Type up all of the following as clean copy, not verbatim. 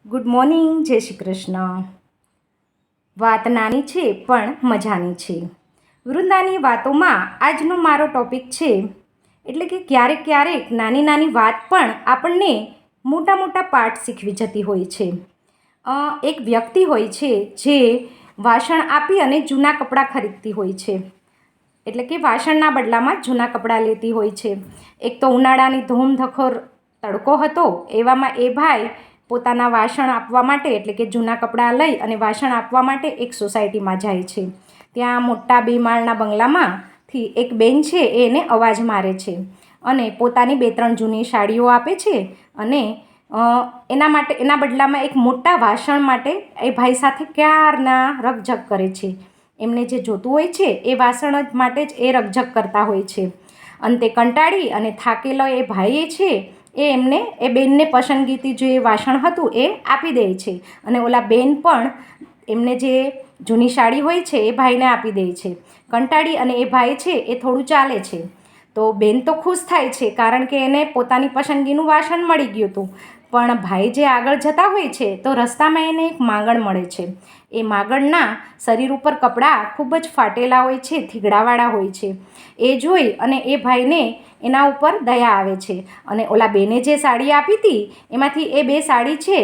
Good morning, જય શ્રી કૃષ્ણ. વાત નાની છે પણ મજાની છે. વૃંદાની વાતોમાં આજનો મારો ટૉપિક છે એટલે કે ક્યારેક ક્યારેક નાની નાની વાત પણ આપણને મોટા મોટા પાઠ શીખવી જતી હોય છે. એક વ્યક્તિ હોય છે જે વાસણ આપી અને જૂના કપડાં ખરીદતી હોય છે, એટલે કે વાસણના બદલામાં જૂના કપડાં લેતી હોય છે. એક તો ઉનાળાની ધોમધખોર તડકો હતો, એવામાં એ ભાઈ પોતાના વાસણ આપવા માટે એટલે કે જૂના કપડાં લઈ અને વાસણ આપવા માટે એક સોસાયટીમાં જાય છે. ત્યાં મોટા 2 માળના બંગલામાંથી એક બેન છે એ એને અવાજ મારે છે અને પોતાની 2-3 જૂની સાડીઓ આપે છે અને એના બદલામાં એક મોટા વાસણ માટે એ ભાઈ સાથે ક્યારના રકઝક કરે છે. એમને જે જોતું હોય છે એ વાસણ જ માટે જ એ રકઝક કરતા હોય છે. અંતે કંટાળી અને થાકેલો એ ભાઈએ છે એ બેનને પસંદગીથી જે વાસણ હતું એ આપી દે છે અને ઓલા બેન પણ એમને જે જૂની સાડી હોય છે એ ભાઈને આપી દે છે. કંટાળી અને એ ભાઈ છે એ થોડું ચાલે છે તો બેન તો ખુશ થાય છે કારણ કે એને પોતાની પસંદગીનું વાસણ મળી ગયું હતું. પણ ભાઈ જે આગળ જતા હોય છે તો રસ્તામાં એને એક માગણ મળે છે. એ માગણના શરીર ઉપર કપડાં ખૂબ જ ફાટેલા હોય છે, થીગડાવાળા હોય છે. એ જોઈ અને એ ભાઈને એના ઉપર દયા આવે છે અને ઓલા બેને જે સાડી આપી હતી એમાંથી એ 2 સાડી છે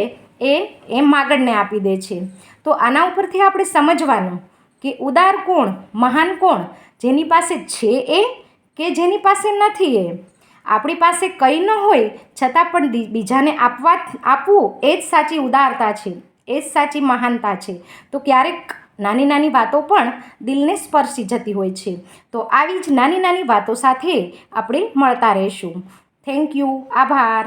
એ માગણને આપી દે છે. તો આના ઉપરથી આપણે સમજવાનું કે ઉદાર કોણ, મહાન કોણ, જેની પાસે છે એ કે જેની પાસે નથી એ. આપણી પાસે કંઈ ન હોય છતાં પણ બીજાને આપવું એ જ સાચી ઉદારતા છે, એ જ સાચી મહાનતા છે. તો ક્યારેક નાની નાની વાતો પણ દિલને સ્પર્શી જતી હોય છે. તો આવી જ નાની નાની વાતો સાથે આપણે મળતા રહીશું. Thank you. આભાર.